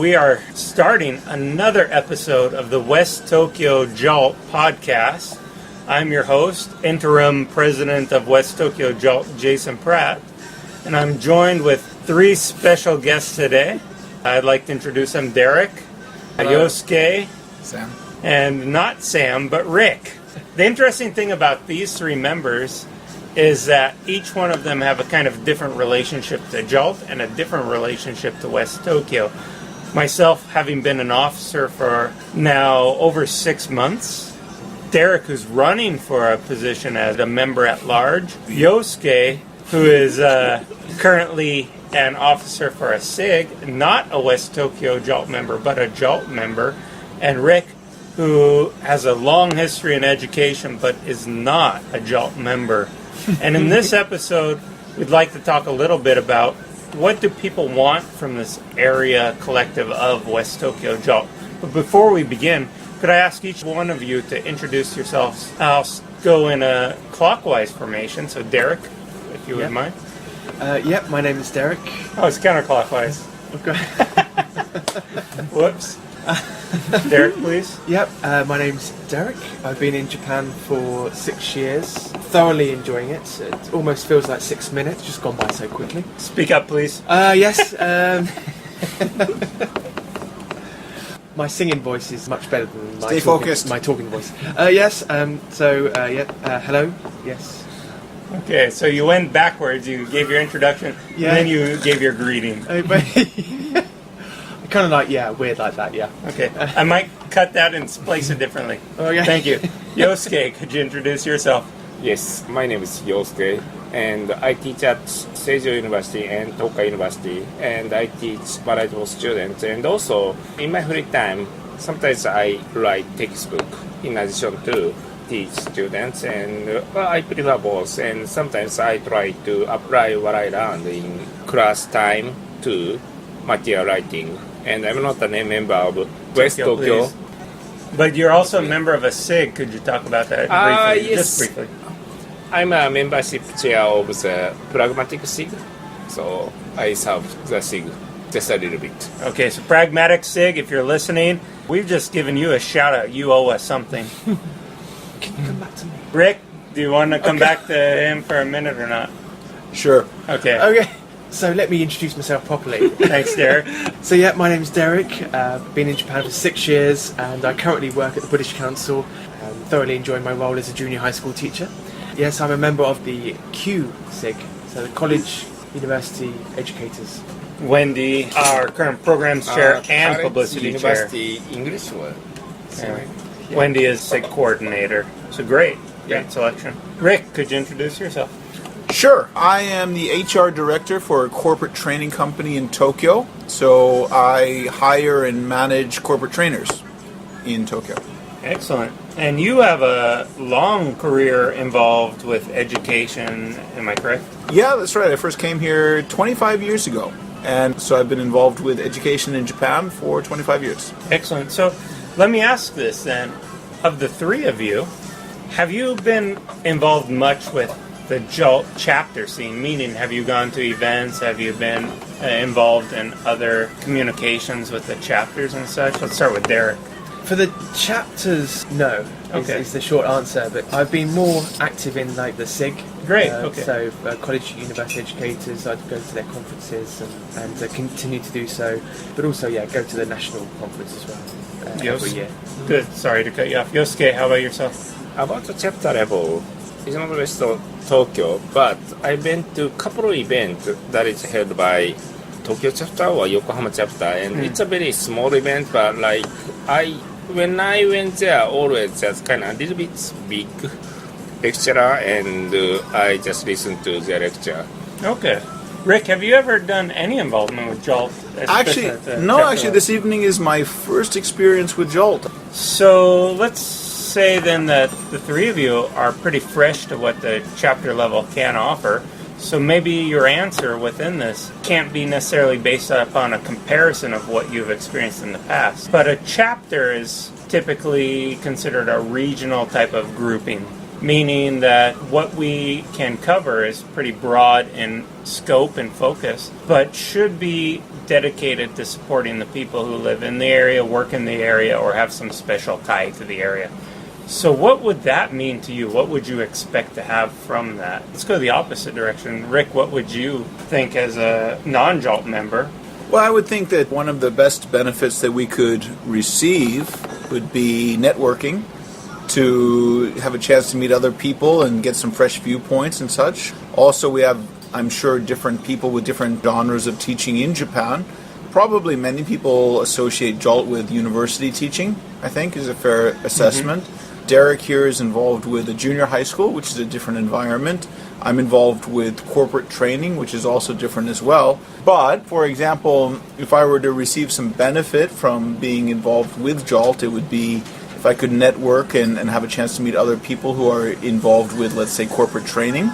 we are starting another episode of the West Tokyo JALT podcast. I'm your host, interim president of West Tokyo JALT, Jason Pratt, and I'm joined with three special guests today. I'd like to introduce them: Derek, Yosuke, Sam, and not Sam, but Rick. The interesting thing about these three members is that each one of them have a kind of different relationship to JALT and a different relationship to West Tokyo. Myself, having been an officer for now over 6 months. Derek, who's running for a position as a member at large. Yosuke, who is currently an officer for a SIG, not a West Tokyo JALT member, but a JALT member. And Rick, who has a long history in education, but is not a JALT member. And in this episode, we'd like to talk a little bit about what do people want from this area collective of West Tokyo JALT. But before we begin, could I ask each one of you to introduce yourselves? I'll go in a clockwise formation. So Derek, if you wouldn't mind. Yep, my name is Derek. Oh, it's counterclockwise. Okay. Whoops. Derek, please. Yep, my name's Derek. I've been in Japan for 6 years, thoroughly enjoying it. It almost feels like 6 minutes, just gone by so quickly. Speak up, please. Yes. My singing voice is much better than my talking voice. Yes, hello, yes. Okay, so you went backwards, you gave your introduction, and then you gave your greeting. Kind of like, weird like that, yeah. Okay, I might cut that and place it differently. Okay. Thank you. Yosuke, could you introduce yourself? Yes, my name is Yosuke, and I teach at Seijo University and Tokai University, and I teach variety of students, and also in my free time, sometimes I write textbook in addition to teach students, and I prefer both, and sometimes I try to apply what I learned in class time to material writing. And I'm not a member of West Tokyo. Please. But you're also a member of a SIG. Could you talk about that briefly? Yes. Just briefly. I'm a membership chair of the Pragmatic SIG, so I serve the SIG just a little bit. Okay, so Pragmatic SIG, if you're listening, we've just given you a shout out. You owe us something. Can you come back to me? Rick, do you want to come back to him for a minute or not? Sure. Okay. So let me introduce myself properly. Thanks, Derek. So my name's Derek. Been in Japan for 6 years, and I currently work at the British Council. Thoroughly enjoying my role as a junior high school teacher. Yes, I'm a member of the Q SIG, so the College University Educators. Wendy, our current programs chair and publicity University English word. chair. Yeah. Wendy is SIG coordinator. So great selection. Rick, could you introduce yourself? Sure. I am the HR director for a corporate training company in Tokyo. So I hire and manage corporate trainers in Tokyo. Excellent. And you have a long career involved with education, am I correct? Yeah, that's right. I first came here 25 years ago. And so I've been involved with education in Japan for 25 years. Excellent. So let me ask this then. Of the three of you, have you been involved much with the JALT chapter scene? Meaning, have you gone to events? Have you been involved in other communications with the chapters and such? Let's start with Derek. For the chapters, no, is the short answer. But I've been more active in the SIG. Great. Okay. So college university educators, I'd go to their conferences and continue to do so. But also, go to the national conference as well every year. Good. Sorry to cut you off. Yosuke, how about yourself? About the chapter level, it's not West Tokyo, but I've been to a couple of events that is held by Tokyo chapter or Yokohama chapter, and it's a very small event, but when I went there, always just kind of a little bit big lecturer, and I just listened to the lecture. Okay. Rick, have you ever done any involvement with JALT? Actually, this evening is my first experience with JALT. So let's say then that the three of you are pretty fresh to what the chapter level can offer. So maybe your answer within this can't be necessarily based upon a comparison of what you've experienced in the past. But a chapter is typically considered a regional type of grouping. meaning that what we can cover is pretty broad in scope and focus, but should be dedicated to supporting the people who live in the area, work in the area, or have some special tie to the area. So what would that mean to you? What would you expect to have from that? Let's go the opposite direction. Rick, what would you think as a non-JALT member? Well, I would think that one of the best benefits that we could receive would be networking, to have a chance to meet other people and get some fresh viewpoints and such. Also, we have, I'm sure, different people with different genres of teaching in Japan. Probably many people associate JALT with university teaching, I think, is a fair assessment. Derek here is involved with a junior high school, which is a different environment. I'm involved with corporate training, which is also different as well. But, for example, if I were to receive some benefit from being involved with JALT, it would be if I could network and have a chance to meet other people who are involved with, let's say, corporate training.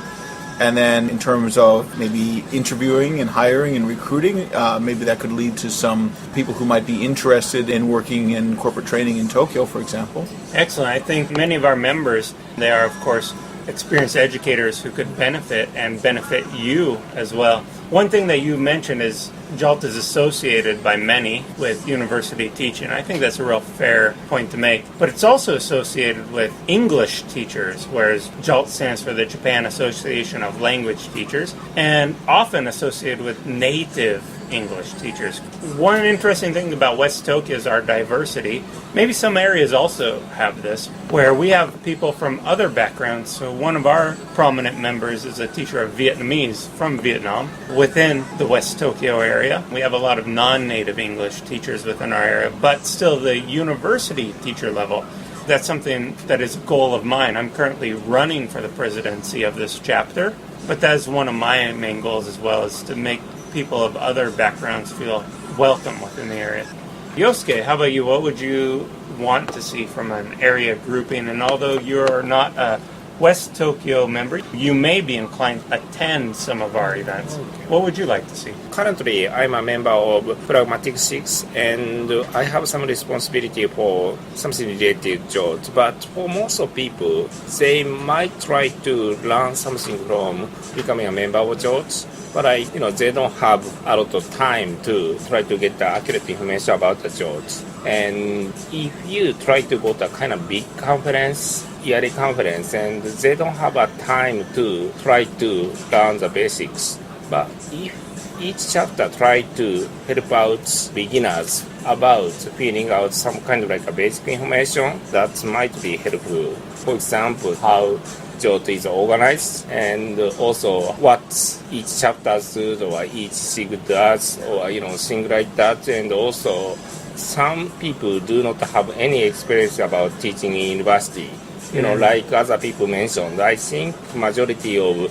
And then in terms of maybe interviewing and hiring and recruiting, maybe that could lead to some people who might be interested in working in corporate training in Tokyo, for example. Excellent. I think many of our members, they are, of course, experienced educators who could benefit and benefit you as well. One thing that you mentioned is JALT is associated by many with university teaching. I think that's a real fair point to make. But it's also associated with English teachers, whereas JALT stands for the Japan Association of Language Teachers, and often associated with native English teachers. One interesting thing about West Tokyo is our diversity. Maybe some areas also have this, where we have people from other backgrounds. So one of our prominent members is a teacher of Vietnamese from Vietnam within the West Tokyo area. We have a lot of non-native English teachers within our area, but still the university teacher level, that's something that is a goal of mine. I'm currently running for the presidency of this chapter, but that is one of my main goals as well, is to make people of other backgrounds feel welcome within the area. Yosuke, how about you? What would you want to see from an area grouping? And although you're not a West Tokyo member, you may be inclined to attend some of our events. What would you like to see? Currently, I'm a member of Pragmatic 6, and I have some responsibility for something related to JALT. But for most of people, they might try to learn something from becoming a member of JALT, but they don't have a lot of time to try to get the accurate information about the JALT. And if you try to go to a kind of big conference, yearly conference, and they don't have a time to try to learn the basics. But if each chapter try to help out beginners about figuring out some kind of like a basic information, that might be helpful. For example, how JALT is organized, and also what each chapter does or each SIG does, or things like that. And also, some people do not have any experience about teaching in university. Like other people mentioned, I think majority of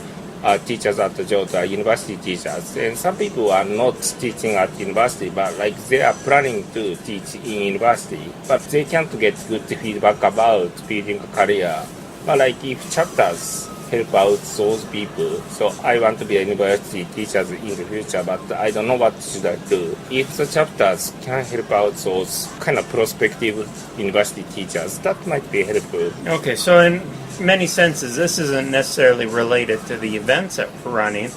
teachers at JALT are university teachers, and some people are not teaching at university, but like they are planning to teach in university, but they can't get good feedback about building a career. But like if chapters help out those people, so I want to be a university teacher in the future, but I don't know what should I do. If the chapters can help out those kind of prospective university teachers, that might be helpful. Okay, so in many senses, this isn't necessarily related to the events that we're running,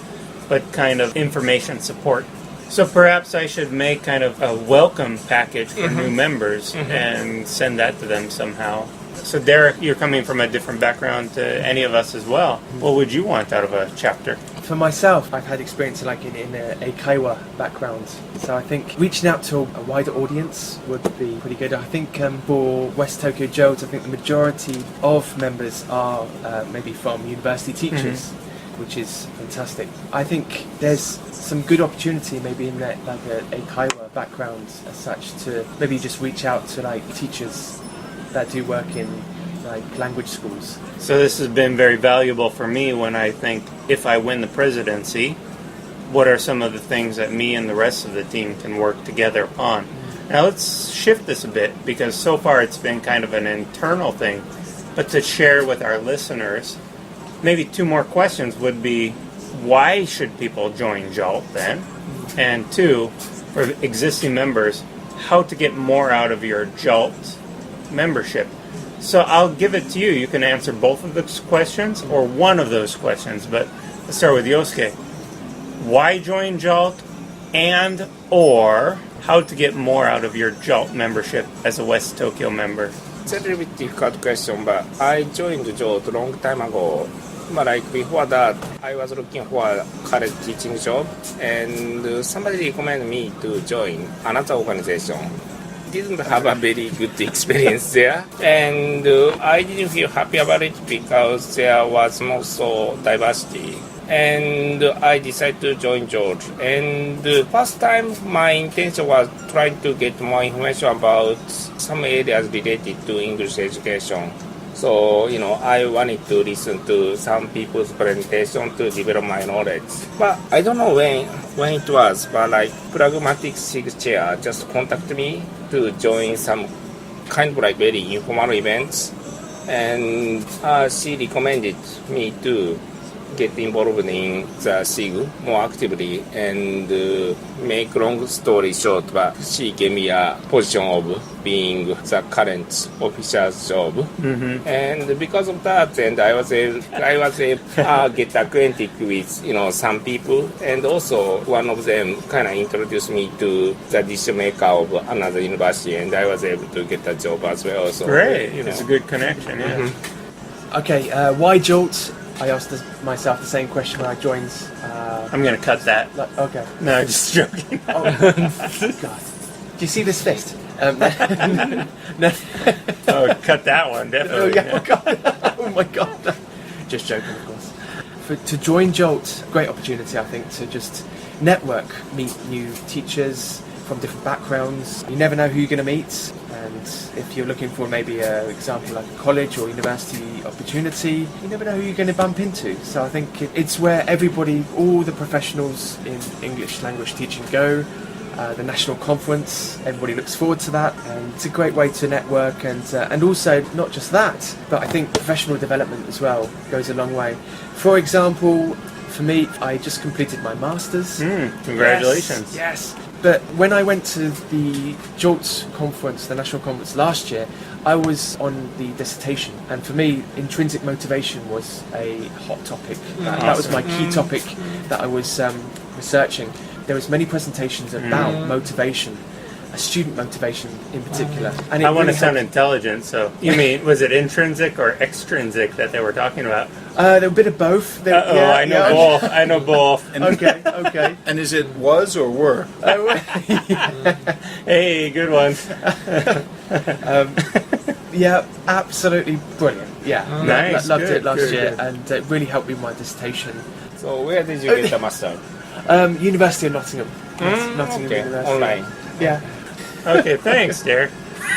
but kind of information support. So perhaps I should make kind of a welcome package for new members and send that to them somehow. So Derek, you're coming from a different background to any of us as well. What would you want out of a chapter? For myself, I've had experience in a Kaiwa background, so I think reaching out to a wider audience would be pretty good. I think for West Tokyo JALT, I think the majority of members are maybe from university teachers, which is fantastic. I think there's some good opportunity maybe in that, like a Kaiwa background as such, to maybe just reach out to like teachers that do work in like language schools. So this has been very valuable for me when I think, if I win the presidency, what are some of the things that me and the rest of the team can work together on? Now let's shift this a bit, because so far it's been kind of an internal thing, but to share with our listeners, maybe two more questions would be, why should people join JALT then? And two, for existing members, how to get more out of your JALT membership. So I'll give it to you. You can answer both of those questions or one of those questions. But let's start with Yosuke. Why join JALT, and or how to get more out of your JALT membership as a West Tokyo member? It's a little bit difficult question, but I joined JALT a long time ago. But like before that, I was looking for a college teaching job, and somebody recommended me to join another organization. Didn't have a very good experience there, and I didn't feel happy about it because there was not so diversity. And I decided to join JALT. And first time, my intention was trying to get more information about some areas related to English education. So, I wanted to listen to some people's presentation to develop my knowledge. But I don't know when it was, but like Pragmatic Sig Chair just contacted me to join some kind of like very informal events. And she recommended me to get involved in the SIG more actively, and make long story short, but she gave me a position of being the current official's job, and because of that, and I was able get acquainted with some people, and also one of them kind of introduced me to the decision maker of another university, and I was able to get a job as well. So great, it's a good connection. Yeah. Okay, why JALT? I asked myself the same question when I joined. I'm going to cut that. Okay. No, just joking. Oh, God. Do you see this fist? No. Oh, cut that one, definitely. Oh, yeah. Oh, God. Oh, my God. Just joking, of course. To join JALT, great opportunity, I think, to just network, meet new teachers from different backgrounds. You never know who you're going to meet. And if you're looking for maybe an example like a college or university opportunity, you never know who you're going to bump into. So I think it's where everybody, all the professionals in English language teaching go. The national conference, everybody looks forward to that, and it's a great way to network, and also not just that, but I think professional development as well goes a long way. For example, for me, I just completed my master's. Congratulations. Yes. But when I went to the JALT conference, the national conference last year, I was on the dissertation, and for me, intrinsic motivation was a hot topic. That was my key topic that I was researching. There was many presentations about motivation, student motivation in particular. And I want to sound intelligent, so you mean, was it intrinsic or extrinsic that they were talking about? There were a bit of both. I know both. I know both. Okay. And is it was or were? Hey, good one. Yeah, absolutely brilliant. Yeah, Nice. Loved Good, it last good, year, good. and it really helped me with my dissertation. So where did you get the master? University of Nottingham. Nottingham Okay, University. online. Yeah. Okay, thanks, Derek.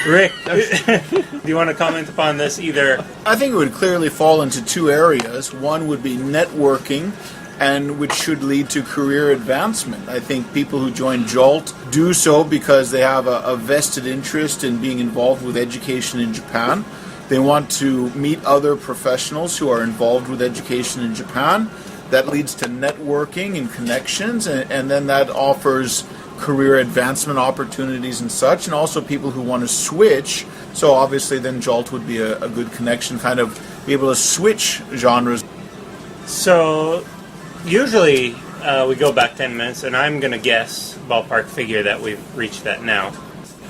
Rick, do you want to comment upon this either? I think it would clearly fall into two areas. One would be networking, and which should lead to career advancement. I think people who join JALT do so because they have a vested interest in being involved with education in Japan. They want to meet other professionals who are involved with education in Japan. That leads to networking and connections, and then that offers career advancement opportunities and such, and also people who want to switch. So obviously then JALT would be a good connection, kind of be able to switch genres. So, usually we go back 10 minutes, and I'm going to guess ballpark figure that we've reached that now.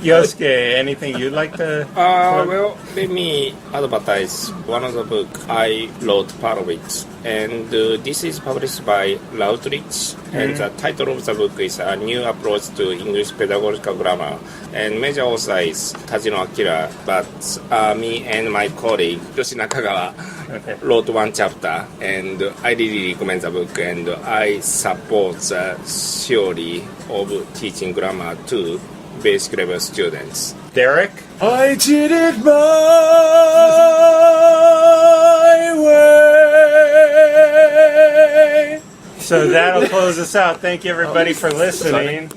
Yosuke, anything you'd like to plug? Well, let me advertise one of the book I wrote part of it, and this is published by Routledge, and the title of the book is A New Approach to English Pedagogical Grammar, and major author is Tajino Akira, but me and my colleague Yoshi Nakagawa wrote one chapter, and I really recommend the book, and I support the theory of teaching grammar to basic level students. Derek? I did it my way. So that'll close us out. Thank you, everybody, for listening.